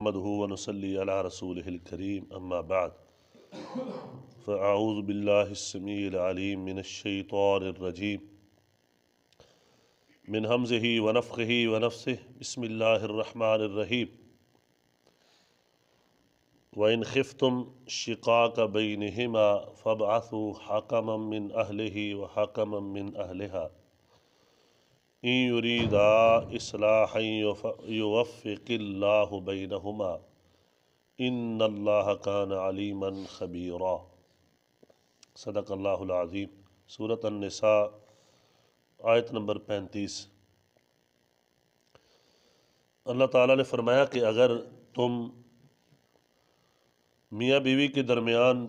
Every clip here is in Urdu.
نحمده ونصلي على رسوله الكريم أما بعد فأعوذ بالله السميع العليم من الشيطان الرجيم من همزه ونفخه ونفثه بسم الله الرحمن الرحيم وإن خفتم شقاق بينهما فابعثوا حكما من أهله وحكما من أهلها إن يريدا إصلاحا يوفق الله بينهما إن اللہ کان علیما خبیرا۔ صدق اللہ العظیم۔ سورۃ النساء آیت نمبر 35۔ اللہ تعالیٰ نے فرمایا کہ اگر تم میاں بیوی کے درمیان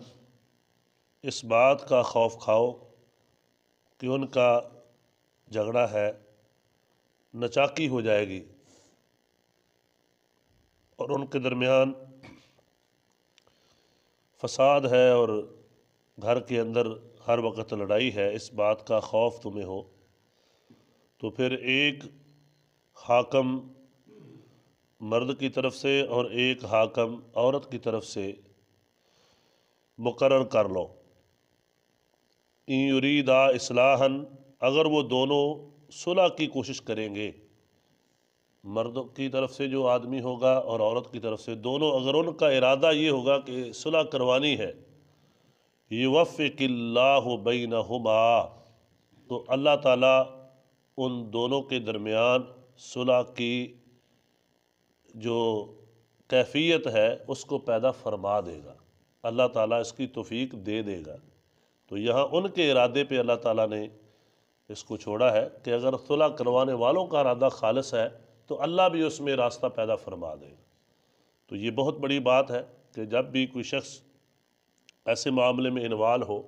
اس بات کا خوف کھاؤ کہ ان کا جھگڑا ہے، نچاکی ہو جائے گی اور ان کے درمیان فساد ہے اور گھر کے اندر ہر وقت لڑائی ہے، اس بات کا خوف تمہیں ہو تو پھر ایک حاکم مرد کی طرف سے اور ایک حاکم عورت کی طرف سے مقرر کر لو۔ ان یریدا اصلاحا، اگر وہ دونوں صلح کی کوشش کریں گے، مرد کی طرف سے جو آدمی ہوگا اور عورت کی طرف سے، دونوں اگر ان کا ارادہ یہ ہوگا کہ صلح کروانی ہے، یوفق اللہ بینہما، تو اللہ تعالیٰ ان دونوں کے درمیان صلح کی جو کیفیت ہے اس کو پیدا فرما دے گا، اللہ تعالیٰ اس کی توفیق دے دے گا۔ تو یہاں ان کے ارادے پہ اللہ تعالیٰ نے اس کو چھوڑا ہے کہ اگر صلح کروانے والوں کا ارادہ خالص ہے تو اللہ بھی اس میں راستہ پیدا فرما دے گا۔ تو یہ بہت بڑی بات ہے کہ جب بھی کوئی شخص ایسے معاملے میں انوالو ہو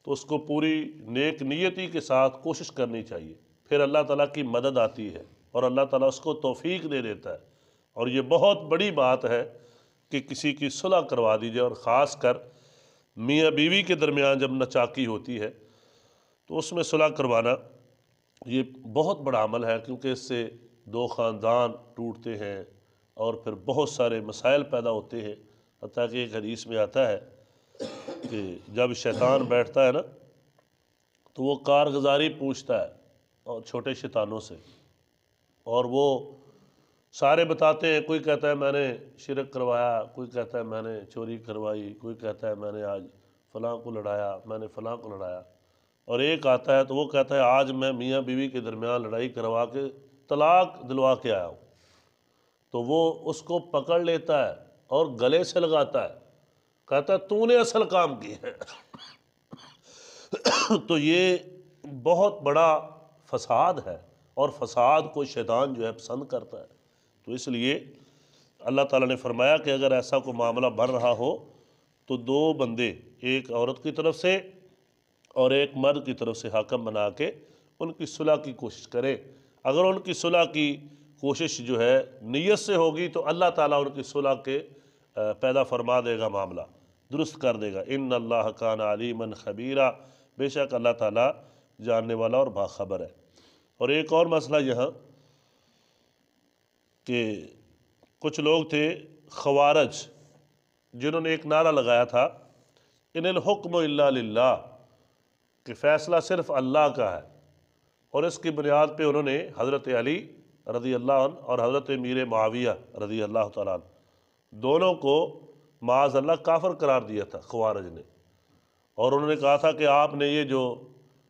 تو اس کو پوری نیک نیتی کے ساتھ کوشش کرنی چاہیے، پھر اللہ تعالیٰ کی مدد آتی ہے اور اللہ تعالیٰ اس کو توفیق دے دیتا ہے۔ اور یہ بہت بڑی بات ہے کہ کسی کی صلح کروا دی جائے، اور خاص کر میاں بیوی کے درمیان جب نچاکی ہوتی ہے تو اس میں صلح کروانا یہ بہت بڑا عمل ہے، کیونکہ اس سے دو خاندان ٹوٹتے ہیں اور پھر بہت سارے مسائل پیدا ہوتے ہیں۔ حتیٰ کہ ایک حدیث میں آتا ہے کہ جب شیطان بیٹھتا ہے نا تو وہ کارگزاری پوچھتا ہے اور چھوٹے شیطانوں سے، اور وہ سارے بتاتے ہیں، کوئی کہتا ہے میں نے شرک کروایا، کوئی کہتا ہے میں نے چوری کروائی، کوئی کہتا ہے میں نے آج فلاں کو لڑایا، میں نے فلاں کو لڑایا، اور ایک آتا ہے تو وہ کہتا ہے آج میں میاں بیوی کے درمیان لڑائی کروا کے طلاق دلوا کے آیا ہوں۔ تو وہ اس کو پکڑ لیتا ہے اور گلے سے لگاتا ہے، کہتا ہے تو نے اصل کام کی ہے۔ تو یہ بہت بڑا فساد ہے، اور فساد کو شیطان جو ہے پسند کرتا ہے۔ تو اس لیے اللہ تعالیٰ نے فرمایا کہ اگر ایسا کوئی معاملہ بن رہا ہو تو دو بندے، ایک عورت کی طرف سے اور ایک مرد کی طرف سے حاکم بنا کے ان کی صلح کی کوشش کریں۔ اگر ان کی صلح کی کوشش جو ہے نیت سے ہوگی تو اللہ تعالیٰ ان کی صلح کے پیدا فرما دے گا، معاملہ درست کر دے گا۔ ان اللہ کان علیما خبیرا، بے شک اللہ تعالیٰ جاننے والا اور باخبر ہے۔ اور ایک اور مسئلہ یہاں کہ کچھ لوگ تھے خوارج، جنہوں نے ایک نعرہ لگایا تھا ان الحکم الا للہ، کہ فیصلہ صرف اللہ کا ہے، اور اس کی بنیاد پہ انہوں نے حضرت علی رضی اللہ عنہ اور حضرت امیر معاویہ رضی اللہ تعالیٰ عنہ دونوں کو معاذ اللہ کافر قرار دیا تھا خوارج نے، اور انہوں نے کہا تھا کہ آپ نے یہ جو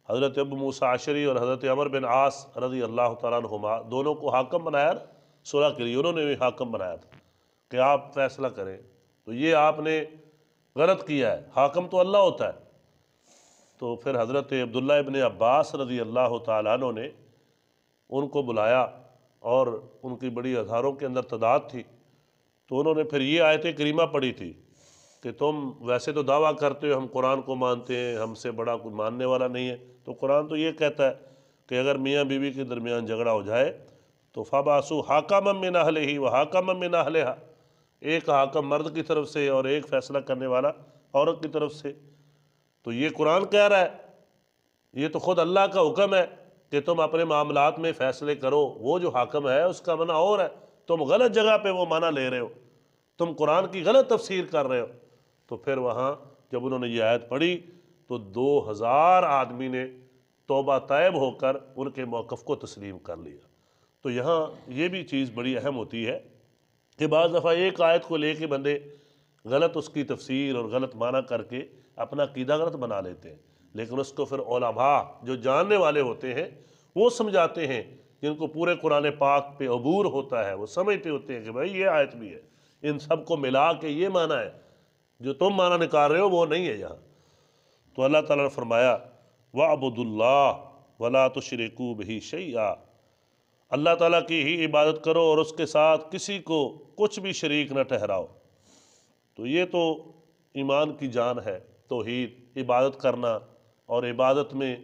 حضرت ابو موسیٰ عشری اور حضرت عمر بن عاص رضی اللہ تعالیٰ عنہما دونوں کو حاکم بنایا نا صلح کے لیے، انہوں نے بھی حاکم بنایا تھا کہ آپ فیصلہ کریں، تو یہ آپ نے غلط کیا ہے، حاکم تو اللہ ہوتا ہے۔ تو پھر حضرت عبداللہ ابن عباس رضی اللہ تعالیٰ عنہ نے ان کو بلایا، اور ان کی بڑی ہزاروں کے اندر تعداد تھی، تو انہوں نے پھر یہ آیت کریمہ پڑھی تھی کہ تم ویسے تو دعویٰ کرتے ہو ہم قرآن کو مانتے ہیں، ہم سے بڑا کوئی ماننے والا نہیں ہے، تو قرآن تو یہ کہتا ہے کہ اگر میاں بیوی کے درمیان جھگڑا ہو جائے تو فَبَعَثُوا حَكَمًا مِّنْ أَهْلِهِ وَحَكَمًا مِّنْ أَهْلِهَا، ایک حاکم مرد کی طرف سے اور ایک فیصلہ کرنے والا عورت کی طرف سے۔ تو یہ قرآن کہہ رہا ہے، یہ تو خود اللہ کا حکم ہے کہ تم اپنے معاملات میں فیصلے کرو، وہ جو حاکم ہے اس کا منع اور ہے، تم غلط جگہ پہ وہ منع لے رہے ہو۔ تم قرآن کی غلط تفسیر کر رہے ہو۔ تو پھر وہاں جب انہوں نے یہ آیت پڑھی تو 2000 آدمی نے توبہ طیب ہو کر ان کے موقف کو تسلیم کر لیا۔ تو یہاں یہ بھی چیز بڑی اہم ہوتی ہے کہ بعض دفعہ ایک آیت کو لے کے بندے غلط اس کی تفسیر اور غلط معنی کر کے اپنا عقیدہ غلط بنا لیتے ہیں، لیکن اس کو پھر علماء جو جاننے والے ہوتے ہیں وہ سمجھاتے ہیں، جن کو پورے قرآن پاک پہ عبور ہوتا ہے، وہ سمجھتے ہوتے ہیں کہ بھائی یہ آیت بھی ہے، ان سب کو ملا کے یہ معنی ہے، جو تم معنی نکال رہے ہو وہ نہیں ہے یہاں۔ تو اللہ تعالیٰ نے فرمایا وَاعْبُدُوا اللَّهَ وَلَا تُشْرِكُوا بِهِ شَيْئًا، اللہ تعالیٰ کی ہی عبادت کرو اور اس کے ساتھ کسی کو کچھ بھی شریک نہ ٹھہراؤ۔ تو یہ تو ایمان کی جان ہے، توحید، عبادت کرنا، اور عبادت میں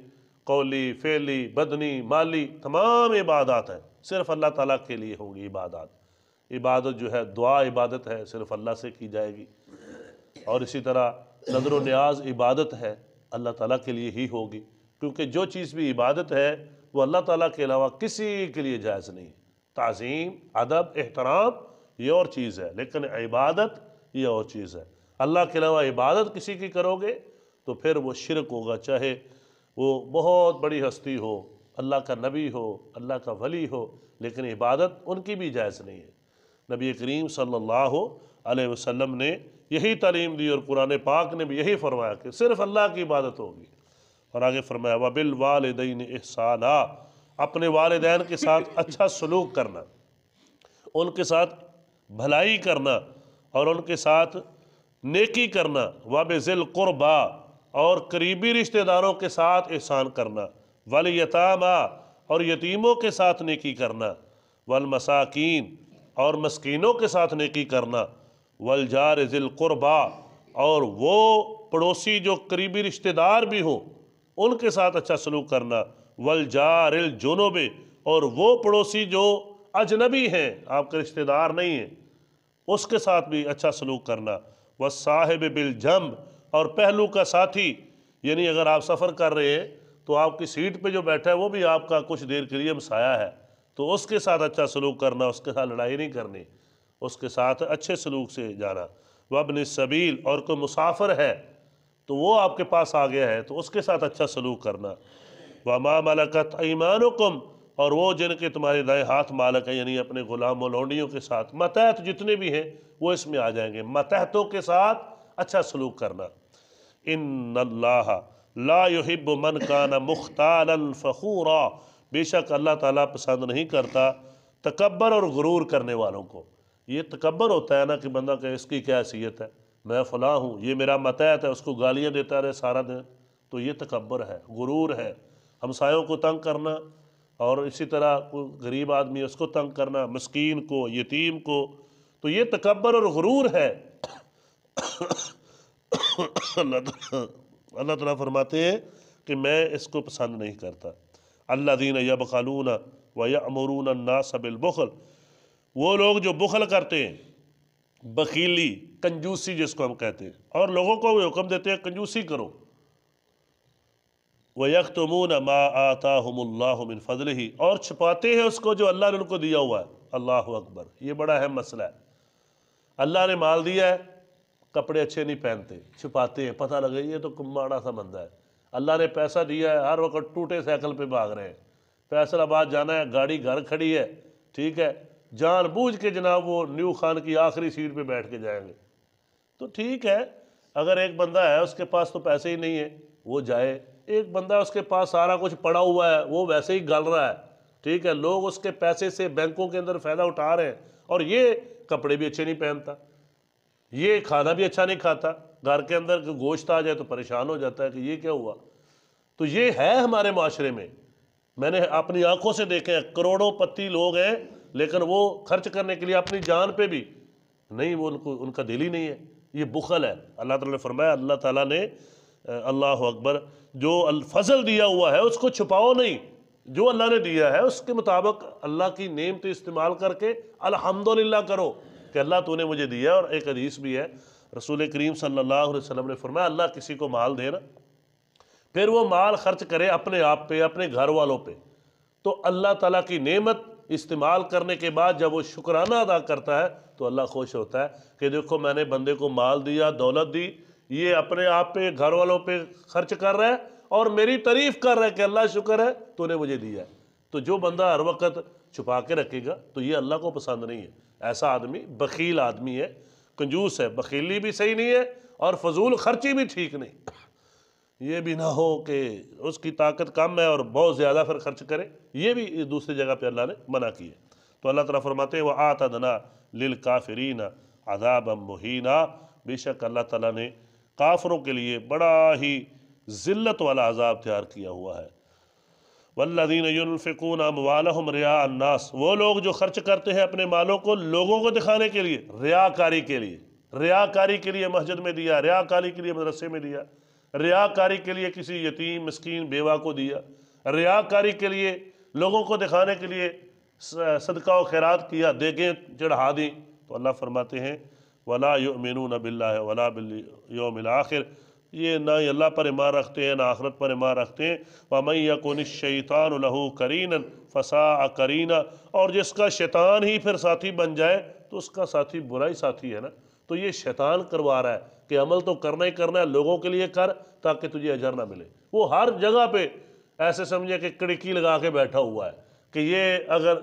قولی، فعلی، بدنی، مالی تمام عبادات ہیں صرف اللہ تعالیٰ کے لیے ہوں گی عبادات۔ عبادت جو ہے دعا عبادت ہے، صرف اللہ سے کی جائے گی، اور اسی طرح نظر و نیاز عبادت ہے، اللہ تعالیٰ کے لیے ہی ہوگی، کیونکہ جو چیز بھی عبادت ہے وہ اللہ تعالیٰ کے علاوہ کسی کے لیے جائز نہیں ہے۔ تعظیم، ادب، احترام یہ اور چیز ہے، لیکن عبادت یہ اور چیز ہے۔ اللہ کے علاوہ عبادت کسی کی کرو گے تو پھر وہ شرک ہوگا، چاہے وہ بہت بڑی ہستی ہو، اللہ کا نبی ہو، اللہ کا ولی ہو، لیکن عبادت ان کی بھی جائز نہیں ہے۔ نبی کریم صلی اللہ علیہ وسلم نے یہی تعلیم دی، اور قرآن پاک نے بھی یہی فرمایا کہ صرف اللہ کی عبادت ہوگی۔ اور آگے فرمایا وَبِالْوَالِدَيْنِ إِحْسَانًا، اپنے والدین کے ساتھ اچھا سلوک کرنا، ان کے ساتھ بھلائی کرنا اور ان کے ساتھ نیکی کرنا، وَبِذِي الْقُرْبَىٰ، اور قریبی رشتہ داروں کے ساتھ احسان کرنا، وَالْيَتَامَىٰ، اور یتیموں کے ساتھ نیکی کرنا، وَالْمَسَاكِينَ، اور مسکینوں کے ساتھ نیکی کرنا، وَالْجَارِ ذِي الْقُرْبَىٰ، اور وہ پڑوسی جو قریبی رشتہ دار بھی ہوں ان کے ساتھ اچھا سلوک کرنا، وَالْجَارِ الْجُنُبِ، اور وہ پڑوسی جو اجنبی ہیں، آپ کے رشتہ دار نہیں ہیں، اس کے ساتھ بھی اچھا سلوک کرنا، وَالصَّاحِبِ بِالْجَنْبِ، اور پہلو کا ساتھی، یعنی اگر آپ سفر کر رہے ہیں تو آپ کی سیٹ پہ جو بیٹھا ہے وہ بھی آپ کا کچھ دیر کے لیے ہمسایہ ہے، تو اس کے ساتھ اچھا سلوک کرنا، اس کے ساتھ لڑائی نہیں کرنی، اس کے ساتھ اچھے سلوک سے جانا۔ وَابْنِ السَّبِيلِ، اور کوئی مسافر ہے تو وہ آپ کے پاس آ گیا ہے تو اس کے ساتھ اچھا سلوک کرنا۔ وَمَا مَلَكَتْ أَيْمَانُكُمْ، اور وہ جن کے تمہارے دائیں ہاتھ مالک ہیں، یعنی اپنے غلام و لونڈیوں کے ساتھ، ماتحت جتنے بھی ہیں وہ اس میں آ جائیں گے، ماتحتوں کے ساتھ اچھا سلوک کرنا۔ إِنَّ اللَّهَ لَا يُحِبُّ مَنْ كَانَ مُخْتَالًا فَخُورًا، بے شک اللہ تعالیٰ پسند نہیں کرتا تکبر اور غرور کرنے والوں کو۔ یہ تکبر ہوتا ہے نا کہ بندہ کہ اس کی کیا حیثیت ہے، میں فلاں ہوں، یہ میرا ماتحت ہے، اس کو گالیاں دیتا رہے سارا دن، تو یہ تکبر ہے، غرور ہے۔ ہمسایوں کو تنگ کرنا، اور اسی طرح کوئی غریب آدمی ہے اس کو تنگ کرنا، مسکین کو، یتیم کو، تو یہ تکبر اور غرور ہے۔ اللہ تعالیٰ فرماتے ہیں کہ میں اس کو پسند نہیں کرتا۔ الذین یبخلون ویأمرون الناس بالبخل، وہ لوگ جو بخل کرتے ہیں، بخیلی، کنجوسی جس کو ہم کہتے ہیں، اور لوگوں کو وہ حکم دیتے ہیں کنجوسی کرو۔ وَيَكْتُمُونَ مَا آتَاهُمُ اللَّهُ مِنْ فَضْلِهِ، اور چھپاتے ہیں اس کو جو اللہ نے ان کو دیا ہوا ہے۔ اللہ اکبر، یہ بڑا اہم مسئلہ ہے۔ اللہ نے مال دیا ہے، کپڑے اچھے نہیں پہنتے، چھپاتے ہیں، پتہ لگے یہ تو ماڑا سا بندہ ہے۔ اللہ نے پیسہ دیا ہے، ہر وقت ٹوٹے سائیکل پہ بھاگ رہے ہیں، فیصل آباد جانا ہے، گاڑی گھر کھڑی ہے، ٹھیک ہے، جان بوجھ کے جناب وہ نیو خان کی آخری سیٹ پہ بیٹھ کے جائیں گے۔ تو ٹھیک ہے، اگر ایک بندہ ہے اس کے پاس تو پیسے ہی نہیں ہے وہ جائے، ایک بندہ اس کے پاس سارا کچھ پڑا ہوا ہے وہ ویسے ہی گل رہا ہے، ٹھیک ہے، لوگ اس کے پیسے سے بینکوں کے اندر فائدہ اٹھا رہے ہیں، اور یہ کپڑے بھی اچھے نہیں پہنتا، یہ کھانا بھی اچھا نہیں کھاتا، گھر کے اندر گوشت آ جائے تو پریشان ہو جاتا ہے کہ یہ کیا ہوا۔ تو یہ ہے ہمارے معاشرے میں، میں نے اپنی آنکھوں سے دیکھے ہیں، کروڑوں پتی لوگ ہیں لیکن وہ خرچ کرنے کے لیے اپنی جان پہ بھی نہیں، وہ ان کا دل ہی نہیں ہے، یہ بخل ہے۔ اللہ تعالیٰ نے فرمایا، اللہ تعالیٰ نے اللہ اکبر جو الفضل دیا ہوا ہے اس کو چھپاؤ نہیں، جو اللہ نے دیا ہے اس کے مطابق اللہ کی نعمت استعمال کر کے الحمدللہ کرو کہ اللہ تو نے مجھے دیا۔ اور ایک حدیث بھی ہے، رسول کریم صلی اللہ علیہ وسلم نے فرمایا، اللہ کسی کو مال دے نا، پھر وہ مال خرچ کرے اپنے آپ پہ، اپنے گھر والوں پہ، تو اللہ تعالیٰ کی نعمت استعمال کرنے کے بعد جب وہ شکرانہ ادا کرتا ہے تو اللہ خوش ہوتا ہے کہ دیکھو میں نے بندے کو مال دیا، دولت دی، یہ اپنے آپ پہ، گھر والوں پہ خرچ کر رہا ہے اور میری تعریف کر رہا ہے کہ اللہ شکر ہے تو نے مجھے دیا ہے۔ تو جو بندہ ہر وقت چھپا کے رکھے گا تو یہ اللہ کو پسند نہیں ہے۔ ایسا آدمی بخیل آدمی ہے، کنجوس ہے، بخیلی بھی صحیح نہیں ہے اور فضول خرچی بھی ٹھیک نہیں۔ یہ بھی نہ ہو کہ اس کی طاقت کم ہے اور بہت زیادہ پھر خرچ کرے، یہ بھی دوسری جگہ پہ اللہ نے منع کی ہے۔ تو اللہ تعالیٰ فرماتے ہیں وَآتَدْنَا لِلْكَافِرِينَ عَذَابًا مُهِينًا، بے شک اللہ تعالیٰ نے کافروں کے لیے بڑا ہی ذلت والا عذاب تیار کیا ہوا ہے۔ وَالَّذِينَ يُنْفِقُونَ أَمْوَالَهُمْ رِئَاءَ النَّاسِ، وہ لوگ جو خرچ کرتے ہیں اپنے مالوں کو لوگوں کو دکھانے کے لیے، ریاکاری کے لیے، ریاکاری کے لیے مسجد میں دیا، ریاکاری کے لیے مدرسے میں دیا، ریاکاری کے لیے کسی یتیم مسکین بیوہ کو دیا، ریاکاری کے لیے لوگوں کو دکھانے کے لیے صدقہ و خیرات کیا، دیگیں چڑھا دیں، تو اللہ فرماتے ہیں وَلَا يُؤْمِنُونَ بِاللَّهِ وَلَا بِالْيَوْمِ الْآخِرِ، یہ نہ ہی اللہ پر ایمان رکھتے ہیں نہ آخرت پر ایمان رکھتے ہیں۔ وَمَن يَكُنِ الشَّيْطَانُ لَهُ قَرِينًا فَسَاءَ قَرِينًا، اور جس کا شیطان ہی پھر ساتھی بن جائے تو اس کا ساتھی برا ہی ساتھی ہے نا۔ تو یہ شیطان کروا رہا ہے کہ عمل تو کرنا ہی کرنا ہے، لوگوں کے لیے کر تاکہ تجھے اجر نہ ملے۔ وہ ہر جگہ پہ ایسے سمجھے کہ کڑکی لگا کے بیٹھا ہوا ہے کہ یہ اگر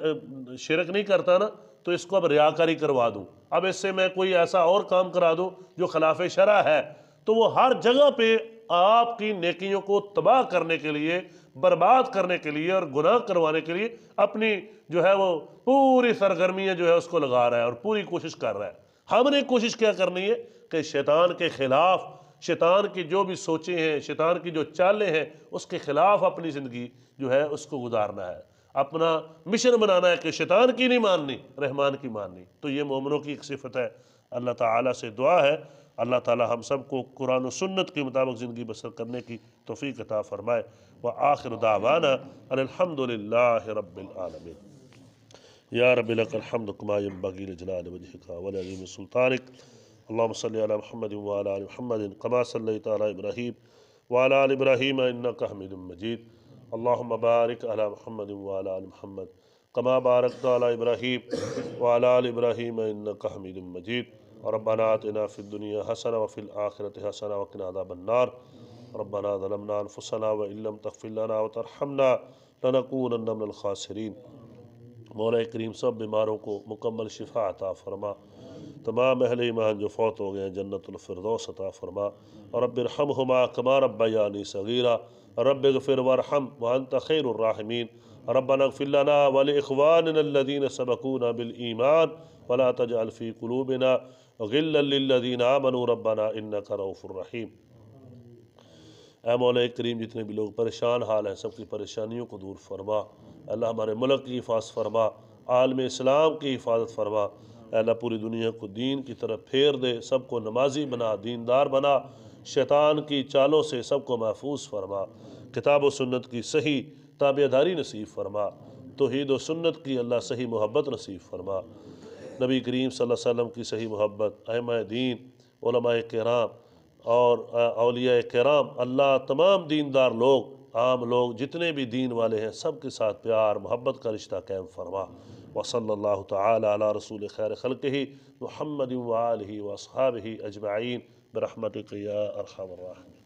شرک نہیں کرتا نا تو اس کو اب ریاکاری کروا دوں، اب اس سے میں کوئی ایسا اور کام کرا دوں جو خلاف شرع ہے۔ تو وہ ہر جگہ پہ آپ کی نیکیوں کو تباہ کرنے کے لیے، برباد کرنے کے لیے اور گناہ کروانے کے لیے اپنی جو ہے وہ پوری سرگرمیاں جو ہے اس کو لگا رہا ہے اور پوری کوشش کر رہا ہے۔ ہم نے کوشش کیا کرنی ہے کہ شیطان کے خلاف، شیطان کی جو بھی سوچیں ہیں، شیطان کی جو چالیں ہیں، اس کے خلاف اپنی زندگی جو ہے اس کو گزارنا ہے، اپنا مشن بنانا ہے کہ شیطان کی نہیں ماننی، رحمان کی ماننی۔ تو یہ مومنوں کی ایک صفت ہے۔ اللہ تعالیٰ سے دعا ہے اللہ تعالیٰ ہم سب کو قرآن و سنت کے مطابق زندگی بسر کرنے کی توفیق عطا فرمائے۔ وآخر دعوانا ان الحمد للہ رب العالمین۔ یا رب لک الحمد کما ینبغی لجلال وجہک ولعظیم سلطانک۔ اللہم صلی علی محمد وعلی آل محمد کما صلیت علی ابراہیم وعلی آل ابراہیم انک حمید مجید۔ اللہم بارک علی محمد وعلی آل محمد کما بارکت علی ابراہیم وعلی آل ابراہیم انک حمید مجید۔ ربنا آتنا فی الدنیا حسنہ وفی الآخرۃ حسنہ وقنا عذاب النار۔ ربنا ظلمنا انفسنا وان لم تغفر لنا وترحمنا لنکونن من الخاسرین۔ مولا کریم سب بیماروں کو مکمل شفا عطا فرما، تمام اہل ایمان جو فوت ہو گئے ہیں جنت الفردوس عطا فرما۔ رب ارحمہما کما ربیانی صغیرا، رب اغفر وارحم وانت خیر الراحمین۔ ربنا اغفر لنا ولاخواننا الذین سبقونا بالایمان ولا تجعل فی قلوبنا غلا للذین آمنوا ربنا انک رؤوف رحیم۔ اے مولا کریم جتنے بھی لوگ پریشان حال ہیں سب کی پریشانیوں کو دور فرما۔ اللہ ہمارے ملک کی حفاظت فرما، عالم اسلام کی حفاظت فرما۔ اے اللہ پوری دنیا کو دین کی طرف پھیر دے، سب کو نمازی بنا، دیندار بنا، شیطان کی چالوں سے سب کو محفوظ فرما۔ کتاب و سنت کی صحیح تابعداری نصیب فرما، توحید و سنت کی اللہ صحیح محبت نصیب فرما۔ نبی کریم صلی اللہ علیہ وسلم کی صحیح محبت، ائمہ دین، علماء کرام اور اولیاء کرام، اللہ تمام دیندار لوگ، عام لوگ جتنے بھی دین والے ہیں سب کے ساتھ پیار محبت کا رشتہ قائم فرما۔ وصلی اللہ تعالی علی رسول خیر خلقہ محمد وآلہ واصحابہ اجمعین برحمتک یا ارحم الراحمین۔